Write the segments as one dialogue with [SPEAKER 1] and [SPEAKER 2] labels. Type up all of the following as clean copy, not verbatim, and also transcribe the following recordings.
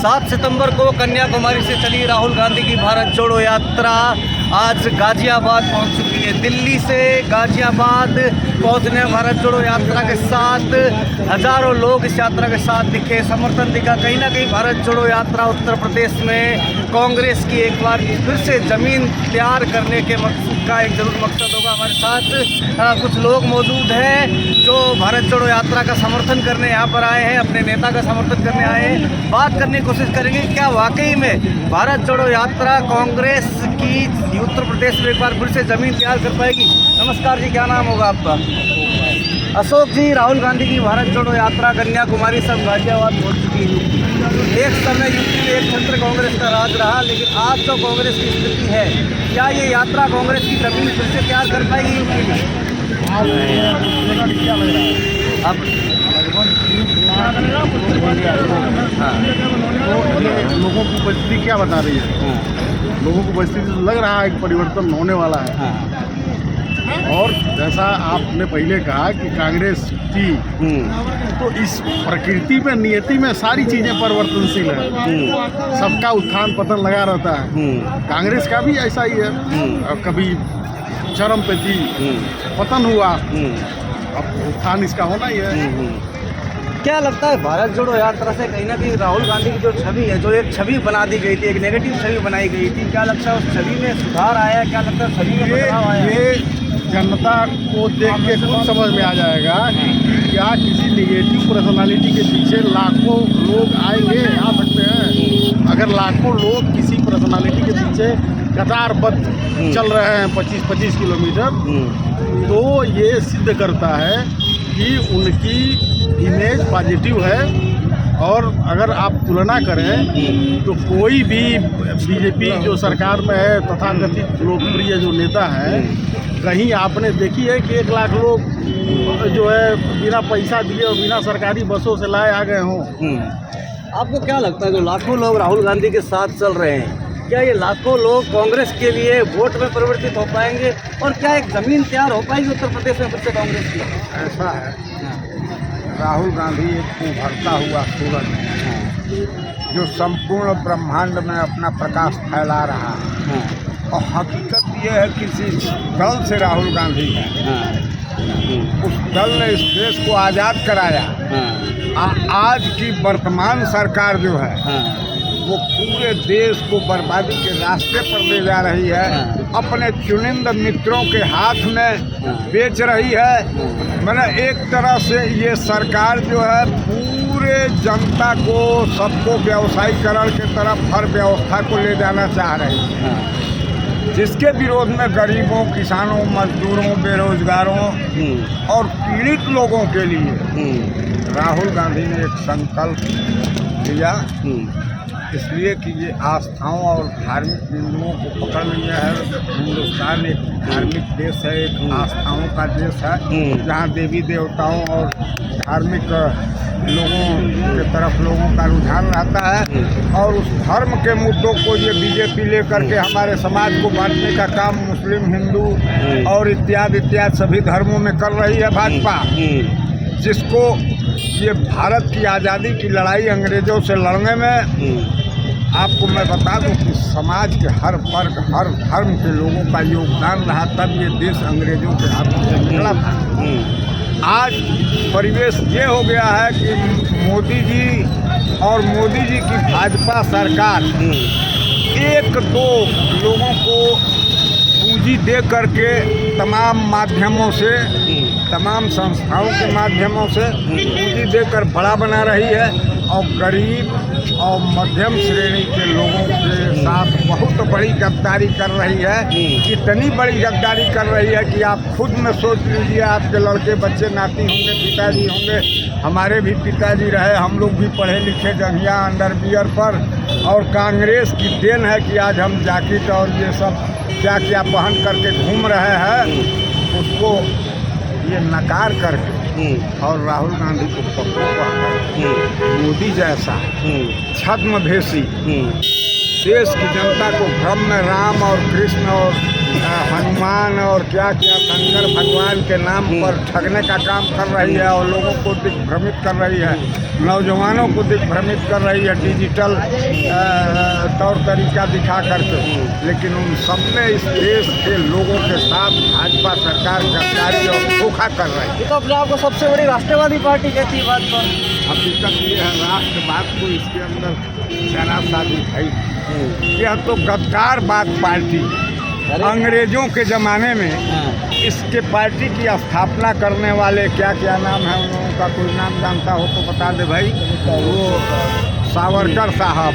[SPEAKER 1] 7 सितंबर को कन्याकुमारी से चली राहुल गांधी की भारत जोड़ो यात्रा आज गाजियाबाद पहुंच चुकी है। दिल्ली से गाजियाबाद पहुंचने भारत जोड़ो यात्रा के साथ हजारों लोग इस यात्रा के साथ दिखे, समर्थन दिखा। कहीं ना कहीं भारत जोड़ो यात्रा उत्तर प्रदेश में कांग्रेस की एक बार फिर से ज़मीन तैयार करने के मकसद का एक ज़रूर मकसद होगा। हमारे साथ कुछ लोग मौजूद हैं जो भारत जोड़ो यात्रा का समर्थन करने यहाँ पर आए हैं, अपने नेता का समर्थन करने आए हैं। बात करने की कोशिश करेंगे क्या वाकई में भारत जोड़ो यात्रा कांग्रेस की उत्तर प्रदेश में एक बार फिर से ज़मीन तैयार कर पाएगी। नमस्कार जी, क्या नाम होगा आपका? अशोक जी, राहुल गांधी की भारत जोड़ो यात्रा कन्याकुमारी से गाजियाबाद पहुंच चुकी है। एक समय यूपी में एक छत्र कांग्रेस का राज रहा, लेकिन आज जो कांग्रेस की स्थिति है, क्या ये यात्रा कांग्रेस की ज़मीन फिर से तैयार कर पाएगी यूपी में? अब
[SPEAKER 2] लोगों की परिस्थिति क्या बता रही है? लोगों को परिस्थिति तो लग रहा है कि परिवर्तन होने वाला है। और जैसा आपने पहले कहा कि कांग्रेस की तो इस प्रकृति में, नियति में सारी चीज़ें परिवर्तनशील है। सबका उत्थान पतन लगा रहता है। कांग्रेस का भी ऐसा ही है। कभी चरम पे थी, पतन हुआ, अब उत्थान इसका होना ही है।
[SPEAKER 1] क्या लगता है भारत जोड़ो यात्रा से कहीं ना कहीं राहुल गांधी की जो छवि है, जो एक छवि बना दी गई थी, एक नेगेटिव छवि बनाई गई थी, क्या लगता है उस छवि में सुधार आया है? क्या लगता है छवि में बदलाव आया है?
[SPEAKER 2] ये जनता को देख के खुद समझ में आ जाएगा कि क्या किसी निगेटिव पर्सनालिटी के पीछे लाखों लोग आएंगे, आ सकते हैं। अगर लाखों लोग किसी पर्सनालिटी के पीछे कतारबद्ध चल रहे हैं 25-25 किलोमीटर, तो ये सिद्ध करता है कि उनकी इमेज पॉजिटिव है। और अगर आप तुलना करें तो कोई भी बीजेपी जो सरकार में है तथाकथित लोकप्रिय जो नेता है, कहीं आपने देखी है कि 1 लाख लोग जो है बिना पैसा दिए और बिना सरकारी बसों से लाए आ गए हों?
[SPEAKER 1] आपको क्या लगता है जो लाखों लोग राहुल गांधी के साथ चल रहे हैं, क्या ये लाखों लोग कांग्रेस के लिए वोट में परिवर्तित हो पाएंगे? और क्या एक ज़मीन तैयार हो पाएगी उत्तर प्रदेश में फिर से कांग्रेस की?
[SPEAKER 2] ऐसा है, राहुल गांधी एक उभरता हुआ सूरज है जो संपूर्ण ब्रह्मांड में अपना प्रकाश फैला रहा है। और हकीकत ये है कि किसी दल से राहुल गांधी है, उस दल ने इस देश को आज़ाद कराया। आज की वर्तमान सरकार जो है वो पूरे देश को बर्बादी के रास्ते पर ले जा रही है, अपने चुनिंदा मित्रों के हाथ में बेच रही है। मैंने एक तरह से ये सरकार जो है पूरे जनता को, सबको व्यवसायीकरण की तरफ, हर व्यवस्था को ले जाना चाह रही है, जिसके विरोध में गरीबों, किसानों, मजदूरों, बेरोजगारों और पीड़ित लोगों के लिए राहुल गांधी ने एक संकल्प लिया। इसलिए कि ये आस्थाओं और धार्मिक बिंदुओं को पकड़ लिया है। हिंदुस्तान एक धार्मिक देश है, एक आस्थाओं का देश है, जहाँ देवी देवताओं और धार्मिक लोगों के तरफ लोगों का रुझान रहता है। और उस धर्म के मुद्दों को ये बीजेपी लेकर के हमारे समाज को बांटने का काम मुस्लिम, हिंदू और इत्यादि सभी धर्मों में कर रही है भाजपा, जिसको ये भारत की आज़ादी की लड़ाई अंग्रेज़ों से लड़ने में आपको मैं बता दूं कि समाज के हर वर्ग, हर धर्म के लोगों का योगदान रहा, तब ये देश अंग्रेज़ों के हाथों से निकला था। आज परिवेश ये हो गया है कि मोदी जी और मोदी जी की भाजपा सरकार 1-2 लोगों को पूंजी दे करके तमाम माध्यमों से, तमाम संस्थाओं के माध्यमों से पूंजी देकर बड़ा बना रही है। और गरीब और मध्यम श्रेणी के लोगों के साथ बहुत बड़ी गद्दारी कर रही है। इतनी बड़ी गद्दारी कर रही है कि आप खुद में सोच लीजिए, आपके लड़के बच्चे नाती होंगे, पिताजी होंगे, हमारे भी पिताजी रहे, हम लोग भी पढ़े लिखे जंघिया अंडरवियर पर। और कांग्रेस की देन है कि आज हम जैकेट और ये सब क्या क्या पहन करके घूम रहे हैं, उसको ये नकार करके और राहुल गांधी को पकड़ मोदी जैसा छद्मवेशी देश की जनता को भ्रम में राम और कृष्ण और हनुमान और क्या क्या शंकर भगवान के नाम पर ठगने का काम कर रही है और लोगों को दिग्भ्रमित कर रही है, नौजवानों को दिग्भ्रमित कर रही है डिजिटल तौर तरीका दिखा करके। लेकिन उन सब में इस देश के लोगों के साथ भाजपा सरकार गद्दारी और धोखा कर रही है।
[SPEAKER 1] ये तो अपने आप को सबसे बड़ी राष्ट्रवादी पार्टी कहती है भाजपा।
[SPEAKER 2] हकीकत ये है, राष्ट्रवाद को इसके अंदर जरा सा भी है। यह तो गद्दारवाद पार्टी, अंग्रेजों के ज़माने में इसके पार्टी की स्थापना करने वाले क्या क्या नाम है उन लोगों का, कोई नाम जानता हो तो बता दे भाई। वो सावरकर साहब,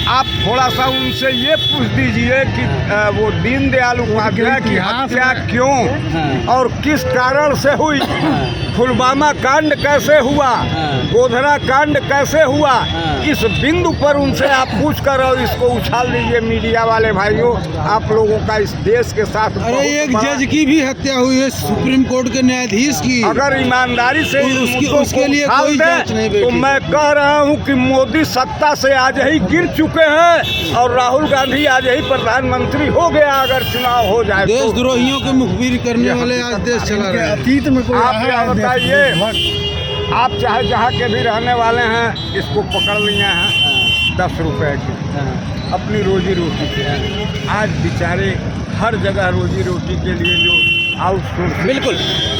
[SPEAKER 2] आप थोड़ा सा उनसे ये पूछ दीजिए कि वो दीनदयाल उपाध्याय की हत्या क्यों और किस कारण से हुई, पुलवामा कांड कैसे हुआ, गोधरा कांड कैसे हुआ, इस बिंदु पर उनसे आप पूछ कर और इसको उछाल दीजिए। मीडिया वाले भाइयों, आप लोगों का इस देश के साथ
[SPEAKER 3] अरे एक जज की भी हत्या हुई है, सुप्रीम कोर्ट के न्यायाधीश की।
[SPEAKER 2] अगर ईमानदारी से
[SPEAKER 3] उसके लिए कोई जांच नहीं बैठी।
[SPEAKER 2] तो मैं कह रहा हूं कि मोदी सत्ता से आज ही गिर चुके हैं और राहुल गांधी आज ही प्रधानमंत्री हो गया अगर चुनाव हो जाए।
[SPEAKER 3] देशद्रोहियों के मुखबिर करने वाले आज देश चला रहे हैं।
[SPEAKER 4] अतीत में कोई
[SPEAKER 2] आप क्या बताइए, आप चाहे जहाँ के भी रहने वाले हैं, इसको पकड़ लिए हैं 10 रुपए की अपनी रोजी रोटी के। आज बेचारे हर जगह रोजी रोटी के लिए जो आउटसोर्स,
[SPEAKER 1] बिल्कुल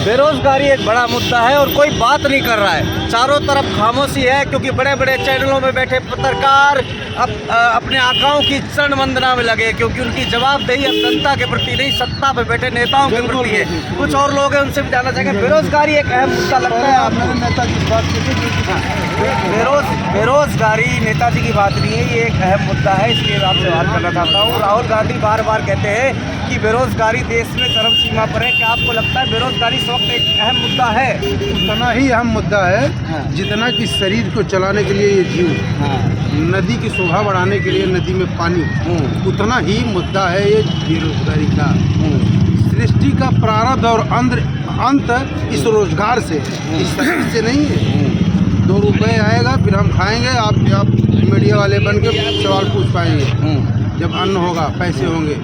[SPEAKER 1] बेरोजगारी एक बड़ा मुद्दा है और कोई बात नहीं कर रहा है। चारों तरफ खामोशी है क्योंकि बड़े बड़े चैनलों में बैठे पत्रकार अपने आकाओं की चरण वंदना में लगे, क्योंकि उनकी जवाबदेही अब जनता के प्रति नहीं, सत्ता पे बैठे नेताओं के प्रति है। कुछ और लोग हैं, उनसे भी जानना चाहेंगे। बेरोजगारी एक अहम मुद्दा लगता है आपको?
[SPEAKER 4] नेताजी की बात
[SPEAKER 1] बेरोजगारी नेताजी की बात नहीं है, ये एक अहम मुद्दा है, इसलिए मैं आपसे बात करना चाहता हूँ। राहुल गांधी बार बार कहते हैं कि बेरोजगारी देश में चरम सीमा पर है। क्या आपको लगता है बेरोजगारी इस वक्त एक अहम मुद्दा है?
[SPEAKER 3] उतना ही अहम मुद्दा है जितना कि शरीर को चलाने के लिए ये जीव, नदी की शोभा बढ़ाने के लिए नदी में पानी, उतना ही मुद्दा है ये बेरोजगारी का। सृष्टि का प्रारब्ध और अंत इस रोजगार से, इस शरीर से नहीं है। 2 रुपये आएगा फिर हम खाएंगे, आप मीडिया वाले बन के सवाल पूछ पाएंगे। जब अन्न होगा पैसे होंगे।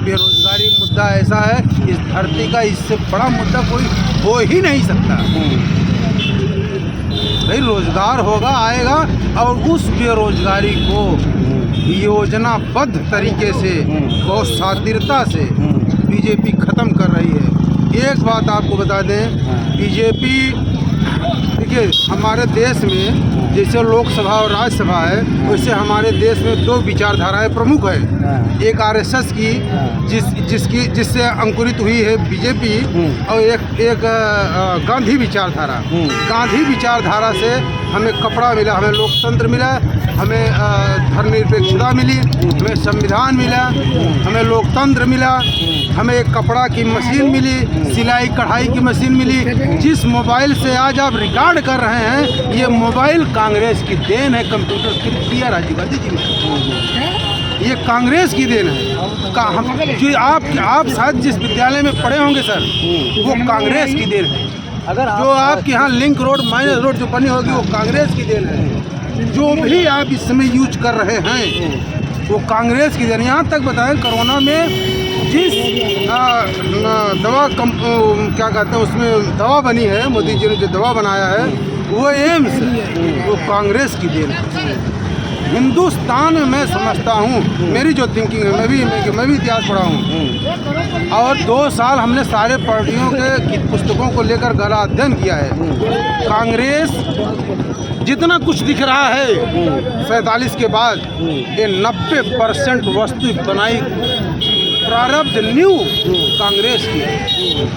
[SPEAKER 3] बेरोजगारी मुद्दा ऐसा है, इस धरती का इससे बड़ा मुद्दा कोई हो ही नहीं सकता। भाई रोजगार होगा, आएगा, और उस बेरोजगारी को योजनाबद्ध तरीके से, बहुत शातिरता से बीजेपी ख़त्म कर रही है। एक बात आपको बता दें, बीजेपी देखिए हमारे देश में जैसे लोकसभा और राज्यसभा है, वैसे हमारे देश में 2 विचारधाराएं प्रमुख है। एक आरएसएस की जिससे अंकुरित हुई है बीजेपी, और एक गांधी विचारधारा। गांधी विचारधारा से हमें कपड़ा मिला, हमें लोकतंत्र मिला, हमें धर्मनिरपेक्षता मिली, हमें संविधान मिला, हमें लोकतंत्र मिला, हमें एक कपड़ा की मशीन मिली, सिलाई कढ़ाई की मशीन मिली। जिस मोबाइल से आज आप रिकॉर्ड कर रहे हैं, ये मोबाइल कांग्रेस की देन है। कंप्यूटर किया राजीव गांधी जी ने, ये कांग्रेस की देन है। जो आप शायद जिस विद्यालय में पढ़े होंगे सर, वो कांग्रेस की देन है।
[SPEAKER 1] अगर
[SPEAKER 3] जो आपके यहाँ लिंक रोड, माइनस रोड जो बनी होगी, वो कांग्रेस की देन है। जो भी आप इस समय यूज कर रहे हैं वो कांग्रेस की देन। यहाँ तक बताएं, कोरोना में जिस दवा क्या कहते हैं उसमें दवा बनी है, मोदी जी ने जो दवा बनाया है वो एम्स, वो कांग्रेस की देन है। हिंदुस्तान में मैं समझता हूँ, मेरी जो थिंकिंग है, मैं भी इतिहास पढ़ा हूँ, और 2 साल हमने सारे पार्टियों के पुस्तकों को लेकर गहरा अध्ययन किया है। कांग्रेस जितना कुछ दिख रहा है 47 के बाद, ये 90% वस्तु बनाई प्रारब्ध न्यू कांग्रेस की,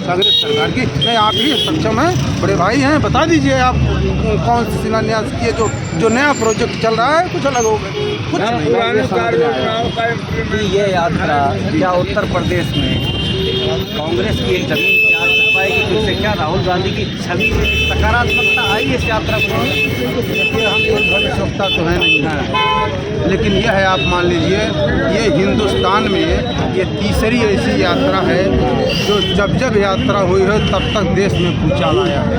[SPEAKER 3] कांग्रेस सरकार की। नहीं, आप ही सक्षम हैं, बड़े भाई हैं, बता दीजिए आप कौन सी शिलान्यास किए जो नया प्रोजेक्ट चल रहा है, कुछ अलग होगा कुछ नहीं।
[SPEAKER 1] ये यात्रा क्या उत्तर प्रदेश में कांग्रेस की एक जमीन तैयार कर पाएगी? जिससे क्या राहुल गांधी की छवि में सकारात्मकता आई इस यात्रा को?
[SPEAKER 3] हम कोई भविष्यवक्ता तो है नहीं, लेकिन यह है, आप मान लीजिए ये हिंदुस्तान में ये तीसरी ऐसी यात्रा है जो जब यात्रा हुई है तब तक देश में भूचाल आया है।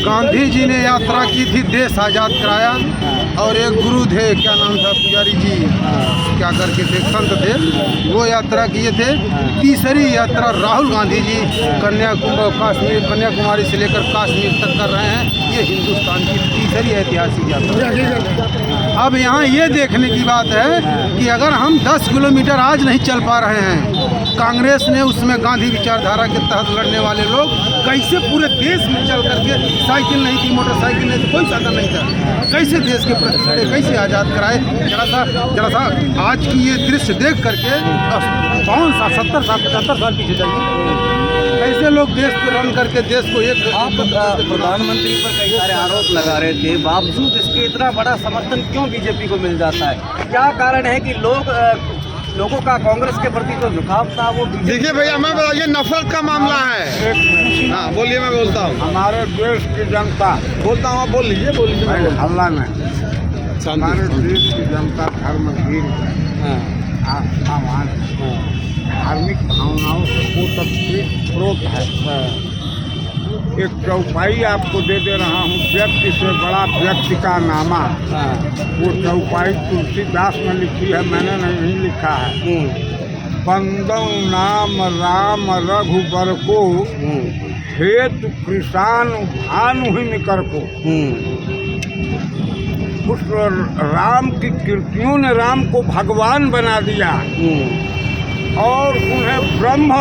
[SPEAKER 3] गांधी जी ने यात्रा की थी, देश आज़ाद कराया। और एक गुरु थे, क्या नाम था पुजारी जी, क्या करके थे, संत थे, वो यात्रा किए थे। तीसरी यात्रा राहुल गांधी जी कन्याकुमारी से लेकर कश्मीर तक कर रहे हैं। ये हिंदुस्तान की तीसरी ऐतिहासिक यात्रा। अब यहाँ ये देखने की बात है कि अगर हम 10 किलोमीटर आज नहीं चल पा रहे हैं, कांग्रेस ने उसमें गांधी विचारधारा के तहत लड़ने वाले लोग कैसे पूरे देश में चल करके, साइकिल नहीं थी, मोटरसाइकिल नहीं थी, कोई साधन नहीं था, कैसे देश के प्रतिष्ठे कैसे आज़ाद कराए। जरा सा आज की ये दृश्य देख करके 70 साल 75 साल पीछे जाइए, कैसे लोग देश को रन करके देश को एक।
[SPEAKER 1] आप प्रधानमंत्री पर कई सारे आरोप लगा रहे थे, बावजूद इसके इतना बड़ा समर्थन क्यों बीजेपी को मिल जाता है? क्या कारण है कि लोगों का कांग्रेस के प्रति जो झुकाव था वो
[SPEAKER 4] देखिए भैया, मैं बताइए, नफरत का मामला है। हाँ बोलिए, मैं बोलता हूँ।
[SPEAKER 2] हमारे देश की जनता,
[SPEAKER 4] बोलता हूँ, आप बोल लीजिए।
[SPEAKER 2] हल्ला में हमारे देश की जनता धर्मवीर आस्थावान, धार्मिक भावनाओं से ओतप्रोत है। एक चौपाई आपको दे रहा हूँ, व्यक्ति से बड़ा व्यक्ति का नामा। वो चौपाई तुलसीदास ने लिखी है, मैंने नहीं लिखा है। बंदौ नाम राम रघुबर को, हेतु कृषाण भानु ही निकर को। उस राम की कीर्तियों ने राम को भगवान बना दिया और उन्हें ब्रह्म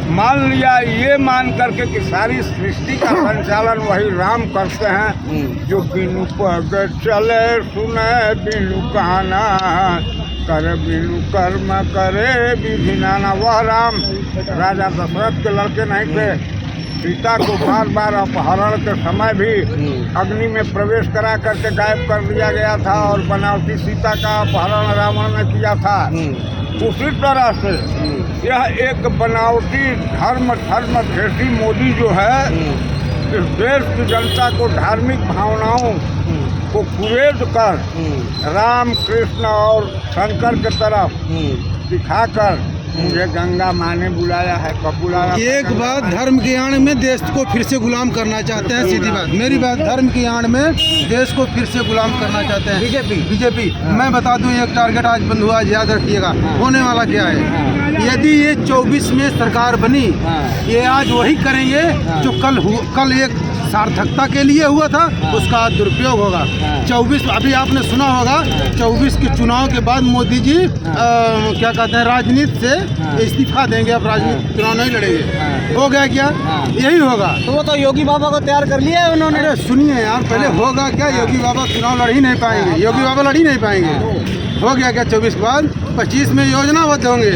[SPEAKER 2] मान लिया, ये मान करके कि सारी सृष्टि का संचालन वही राम करते हैं। जो बिनु पग चले सुने बिनु कहना, कर बिनु कर्म करे विधि नाना। वह राम राजा दशरथ के लड़के नहीं थे। सीता को बार बार अपहरण के समय भी अग्नि में प्रवेश करा करके गायब कर दिया गया था और बनावटी सीता का अपहरण रावण ने किया था। उसी तरह से यह एक बनावटी धर्म भेषी मोदी जो है, इस देश की जनता को धार्मिक भावनाओं को कुरेद कर राम कृष्ण और शंकर के तरफ दिखाकर मुझे गंगा माँ ने बुलाया है, कब बुलाया।
[SPEAKER 3] एक बात, धर्म की आड़ में देश को फिर से गुलाम करना चाहते हैं। सीधी बात, मेरी बात, धर्म की आड़ में देश को फिर से गुलाम करना चाहते हैं बीजेपी। मैं बता दूं, एक टारगेट आज बंद हुआ, याद रखिएगा। होने वाला क्या है, यदि ये 24 में सरकार बनी, ये आज वही करेंगे जो कल एक सार्थकता के लिए हुआ था, उसका दुरुपयोग होगा। 24 अभी आपने सुना होगा, 24 के चुनाव के बाद मोदी जी क्या कहते हैं, राजनीति से इस्तीफा देंगे, अब राजनीति चुनाव नहीं लड़ेंगे। हो गया क्या? यही होगा।
[SPEAKER 1] तो वो तो योगी बाबा को तैयार कर लिया है उन्होंने।
[SPEAKER 3] अरे सुनिए यार, पहले होगा क्या, योगी बाबा चुनाव लड़ ही नहीं पाएंगे, योगी बाबा लड़ ही नहीं पाएंगे। हो गया क्या? 24 के बाद 25 में योजनाबद्ध होंगे,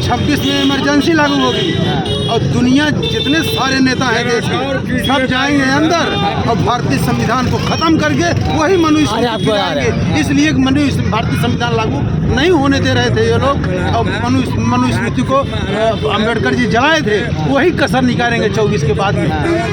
[SPEAKER 3] 26 में इमरजेंसी लागू होगी और दुनिया जितने सारे नेता हैं देश के सब जाएंगे अंदर और भारतीय संविधान को खत्म करके वही मनुस्मृति गिराएंगे। इसलिए भारतीय संविधान लागू नहीं होने दे रहे थे ये लोग और मनुस्मृति को अम्बेडकर जी जलाए थे, वही कसर निकालेंगे 24 के बाद में।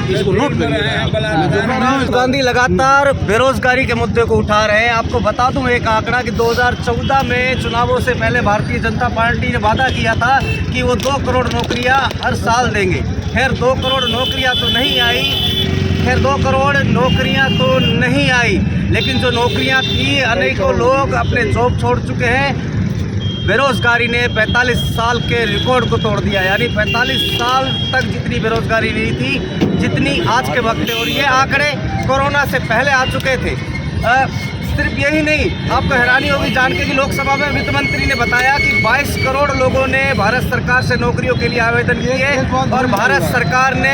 [SPEAKER 3] इसको नोट करिए।
[SPEAKER 1] गांधी लगातार बेरोजगारी के मुद्दे को उठा रहे हैं। आपको बता दूं एक आंकड़ा कि 2014 में चुनावों से पहले भारतीय जनता पार्टी ने वादा किया था कि वो 2 करोड़ नौकरियां हर साल देंगे। खैर 2 करोड़ नौकरियां तो नहीं आई, लेकिन जो नौकरियां थी, अनेकों लोग अपने जॉब छोड़ चुके हैं। बेरोजगारी ने 45 साल के रिकॉर्ड को तोड़ दिया, यानी 45 साल तक जितनी बेरोजगारी नहीं थी जितनी आज के वक्त है। और ये आंकड़े कोरोना से पहले आ चुके थे। सिर्फ यही नहीं, आपको हैरानी होगी जान के कि लोकसभा में वित्त मंत्री ने बताया कि 22 करोड़ लोगों ने भारत सरकार से नौकरियों के लिए आवेदन किए और भारत सरकार ने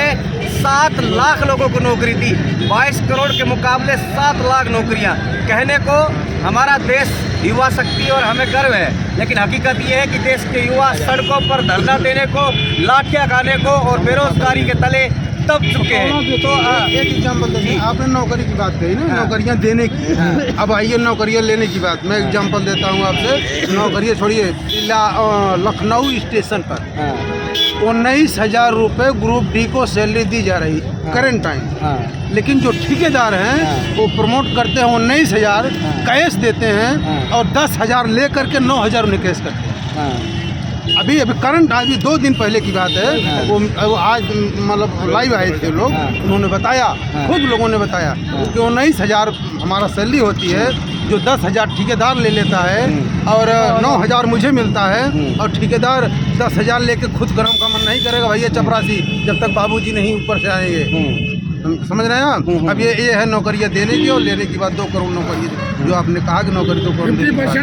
[SPEAKER 1] 7 लाख लोगों को नौकरी दी। 22 करोड़ के मुकाबले 7 लाख नौकरियां। कहने को हमारा देश युवा शक्ति और हमें गर्व है, लेकिन हकीकत ये है कि देश के युवा सड़कों पर धरना देने को, लाठियां खाने को और बेरोजगारी के तले दब चुके हैं। तो
[SPEAKER 3] एक एग्जाम्पल देखिए, आपने नौकरी की बात कही ना, नौकरियां देने की। अब आइए नौकरियां लेने की बात। मैं एग्जाम्पल देता हूं आपसे। नौकरियां छोड़िए, लखनऊ स्टेशन पर 19,000 रुपये ग्रुप डी को सैलरी दी जा रही करंट टाइम। लेकिन जो ठेकेदार हैं वो प्रमोट करते हैं 19,000 कैश देते हैं और 10,000 ले करके 9,000 उन्हें कैश करते हैं। अभी करंट अभी 2 दिन पहले की बात है। वो आज मतलब लाइव आए थे लोग, उन्होंने बताया, खुद लोगों ने बताया कि 19,000 हमारा सैलरी होती है जो 10,000 ठेकेदार ले लेता है और 9,000 मुझे मिलता है, और ठेकेदार 10,000 लेके खुद गरम का मन नहीं करेगा भैया चपरासी, जब तक बाबूजी नहीं ऊपर से आएंगे। समझ रहे हैं आप? अब ये है नौकरियाँ देने की और लेने की बात 2 करोड़ नौकरी, जो आपने कहा कि नौकरी 2 करोड़ देने की बात।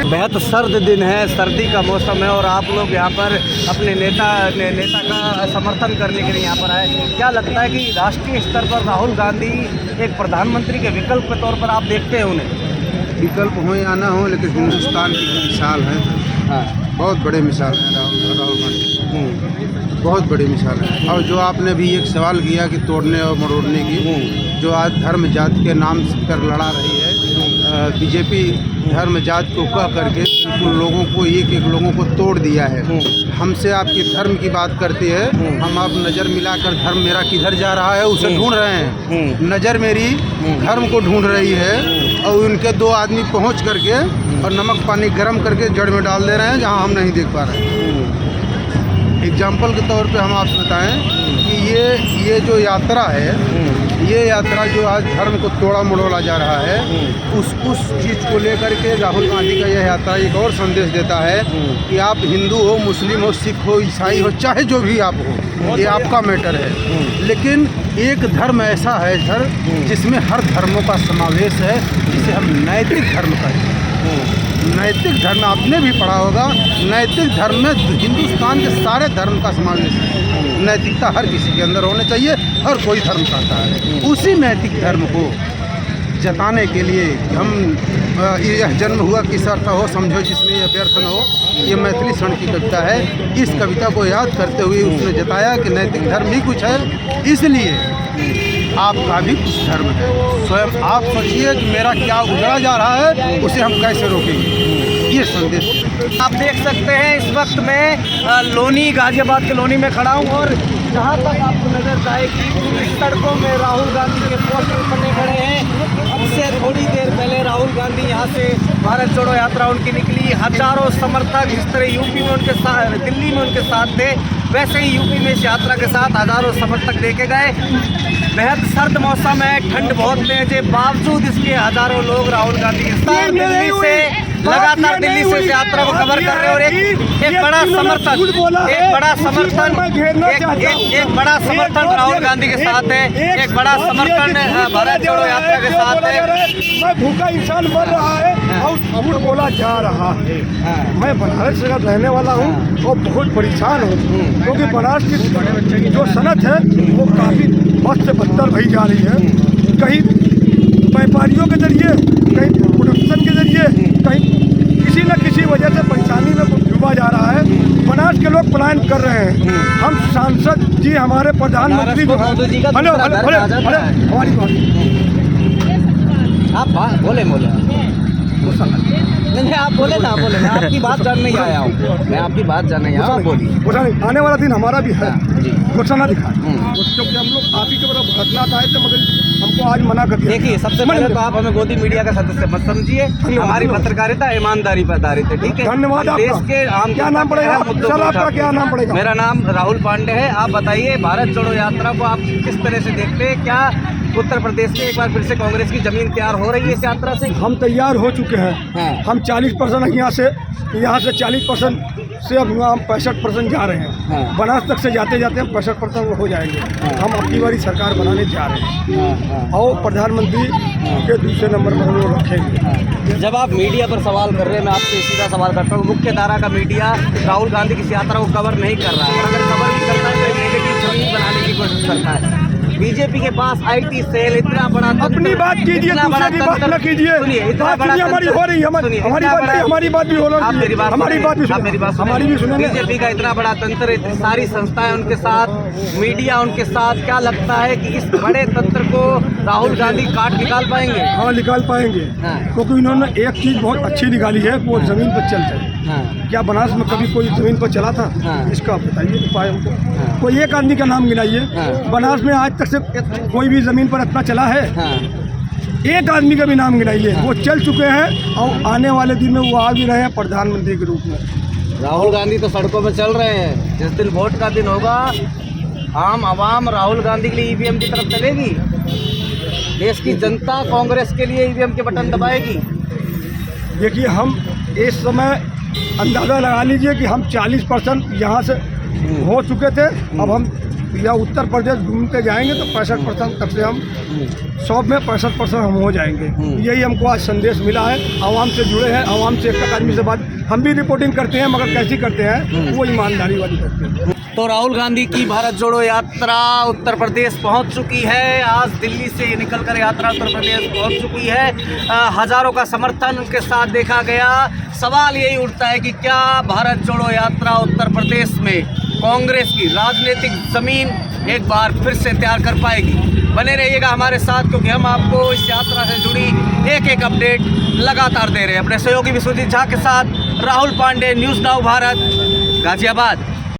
[SPEAKER 1] बेहद सर्द दिन है, सर्दी का मौसम है और आप लोग यहाँ पर अपने नेता का समर्थन करने के लिए यहाँ पर आए। क्या लगता है कि राष्ट्रीय स्तर पर राहुल गांधी एक प्रधानमंत्री के विकल्प के तौर पर आप देखते हैं उन्हें?
[SPEAKER 3] विकल्प हो या ना हो, लेकिन हिंदुस्तान की मिसाल है। हाँ, बहुत बड़े मिसाल है राहुल गांधी, बहुत बड़ी मिसाल है। और जो आपने भी एक सवाल किया कि तोड़ने और मरोड़ने की, जो आज धर्म जाति के नाम पर लड़ा रही है बीजेपी, धर्म जाति को कह करके बिल्कुल लोगों को एक लोगों को तोड़ दिया है। हमसे आपकी धर्म की बात करती है, हम आप नज़र मिलाकर धर्म मेरा किधर जा रहा है उसे ढूंढ रहे हैं। नज़र मेरी धर्म को ढूंढ रही है और उनके 2 आदमी पहुंच करके और नमक पानी गर्म करके जड़ में डाल दे रहे हैं जहां हम नहीं देख पा रहे हैं। एग्जाम्पल के तौर पे हम आपसे बताएं कि ये जो यात्रा है, ये यात्रा जो आज धर्म को तोड़ा मड़ोड़ा जा रहा है, उस चीज़ को लेकर के राहुल गांधी का यह यात्रा एक और संदेश देता है कि आप हिंदू हो, मुस्लिम हो, सिख हो, ईसाई हो, चाहे जो भी आप हो, ये आपका मैटर है। लेकिन एक धर्म ऐसा है सर जिसमें हर धर्मों का समावेश है, जिसे हम नैतिक धर्म कहते हैं। नैतिक धर्म आपने भी पढ़ा होगा, नैतिक धर्म में हिंदुस्तान के सारे धर्म का समावेश है। नैतिकता हर किसी के अंदर होने चाहिए, हर कोई धर्म चाहता है। उसी नैतिक धर्म को जताने के लिए हम यह जन्म हुआ किस अर्थ हो समझो जिसमें यह व्यर्थ न हो, ये मैथिली क्षण की कविता है। इस कविता को याद करते हुए उसने जताया कि नैतिक धर्म ही कुछ है, इसलिए आपका भी कुछ धर्म है। स्वयं आप सोचिए कि मेरा क्या उजड़ा जा रहा है, उसे हम कैसे रोकेंगे, ये संदेश।
[SPEAKER 1] आप देख सकते हैं इस वक्त मैं लोनी, गाजियाबाद के लोनी में खड़ा हूँ और जहाँ तक आपको नजर आएगी सड़कों में राहुल गांधी के पोस्टर बने खड़े हैं। अब से थोड़ी देर पहले राहुल गांधी यहाँ से भारत जोड़ो यात्रा उनकी निकली। हजारों समर्थक जिस तरह यूपी में उनके साथ, दिल्ली में उनके साथ थे, वैसे ही यूपी में इस यात्रा के साथ हजारों समर्थक देखे गए। बेहद सर्द मौसम है, ठंड बहुत तेज है, बावजूद इसके हजारों लोग राहुल गांधी के साथ दिल्ली से लगातार दिल्ली से इस यात्रा को कवर कर रहे हैं और एक बड़ा समर्थन राहुल गांधी के साथ है, एक बड़ा समर्थन भारत जोड़ो यात्रा के साथ है।
[SPEAKER 5] मैं भूखा इंसान मर रहा है और झूठ बोला जा रहा है। मैं बनारस का रहने वाला हूँ और बहुत परेशान हूँ, क्योंकि बनारस की जो सनत है वो काफ़ी बद से बदतर भई जा रही है। कहीं व्यापारियों के जरिए, कहीं प्रोडक्शन के जरिए, कहीं किसी न किसी वजह से परेशानी में डूबा जा रहा है। बनारस के लोग पलायन कर रहे हैं। हम सांसद जी, हमारे प्रधानमंत्री हमारी
[SPEAKER 1] आप बोले नहीं, आप बोले ना, बोले मैं आपकी बात जानने आया हूँ, मैं आपकी बात जानने आया हूँ। बोलिए।
[SPEAKER 5] आने वाला दिन हमारा भी है, गुस्सा ना दिखा, क्योंकि हम लोग आप ही के बराबर भरतनाथ आए थे, मगर हमको आज मना कर दिया।
[SPEAKER 1] देखिए, सबसे पहले तो आप हमें गोदी मीडिया का सदस्य मत समझिए, हमारी पत्रकारिता ईमानदारी पर आधारित है, ठीक है।
[SPEAKER 5] धन्यवाद।
[SPEAKER 1] देश के आम
[SPEAKER 5] क्या नाम पड़ेगा सर, आपका क्या नाम पड़ेगा?
[SPEAKER 1] मेरा नाम राहुल पांडे है। आप बताइए, भारत जोड़ो यात्रा को आप किस तरह से देखते हैं? क्या उत्तर प्रदेश में एक बार फिर से कांग्रेस की जमीन तैयार हो रही है इस यात्रा से?
[SPEAKER 5] हम तैयार हो चुके हैं। हम 40% यहाँ से 40% से अब हम 65% जा रहे हैं। बनारस तक से जाते जाते हम 65% हो जाएंगे। हम अपनी बारी सरकार बनाने जा रहे हैं और प्रधानमंत्री के दूसरे नंबर पर हम लोग रखेंगे।
[SPEAKER 1] जब आप मीडिया पर सवाल कर रहे हैं, मैं आपसे सीधा सवाल करता हूँ, मुख्य धारा का मीडिया राहुल गांधी की इस यात्रा को कवर नहीं कर रहा है, और अगर कवर भी करता है तो नेगेटिव छवि बनाने की कोशिश करता है। बीजेपी के पास आईटी सेल इतना बड़ा,
[SPEAKER 5] अपनी बात कीजिए, दूसरे की बात न कीजिए।
[SPEAKER 1] इतना बड़ा
[SPEAKER 5] हमारी हो रही है, हमारी बात भी हो रही है।
[SPEAKER 1] आप मेरी बात,
[SPEAKER 5] हमारी बात भी सुनेंगे।
[SPEAKER 1] बीजेपी का इतना बड़ा तंत्र, इतनी सारी संस्थाएं उनके साथ, मीडिया उनके साथ, क्या लगता है कि इस बड़े तंत्र को राहुल गांधी काट निकाल पाएंगे?
[SPEAKER 5] हाँ, निकाल पाएंगे, क्योंकि इन्होंने एक चीज बहुत अच्छी निकाली है, वो जमीन पर चल जाए। क्या बनारस में कभी कोई जमीन पर चला था? इसका बताइए उपाय हमको। कोई एक आदमी का नाम गिनाइए बनारस में आज तक से कोई भी जमीन पर इतना चला है? एक आदमी का भी नाम गिनाइए। वो चल चुके हैं और आने वाले दिन में वो आ भी रहे हैं प्रधानमंत्री के रूप में।
[SPEAKER 1] राहुल गांधी तो सड़कों में चल रहे हैं। जिस दिन वोट का दिन होगा, आम आवाम राहुल गांधी के लिए ईवीएम की तरफ चलेगी। देश की जनता कांग्रेस के लिए ईवीएम के बटन दबाएगी?
[SPEAKER 5] देखिए, हम इस समय अंदाज़ा लगा लीजिए कि हम 40% यहाँ से हो चुके थे। अब हम या उत्तर प्रदेश घूमते जाएंगे तो 65% तक से हम 100 में 65% हम हो जाएंगे। यही हमको आज संदेश मिला है। आवाम से जुड़े हैं, आवाम से एक आदमी से बात, हम भी रिपोर्टिंग करते हैं, मगर कैसी करते हैं, वो ईमानदारी वाली करते हैं।
[SPEAKER 1] तो राहुल गांधी की भारत जोड़ो यात्रा उत्तर प्रदेश पहुंच चुकी है। आज दिल्ली से निकलकर यात्रा उत्तर प्रदेश पहुंच चुकी है। हजारों का समर्थन उनके साथ देखा गया। सवाल यही उठता है कि क्या भारत जोड़ो यात्रा उत्तर प्रदेश में कांग्रेस की राजनीतिक जमीन एक बार फिर से तैयार कर पाएगी? बने रहिएगा हमारे साथ, क्योंकि हम आपको इस यात्रा से जुड़ी एक एक अपडेट लगातार दे रहे हैं। अपने सहयोगी विश्वजीत झा के साथ राहुल पांडे, न्यूज़ नाउ भारत, गाजियाबाद।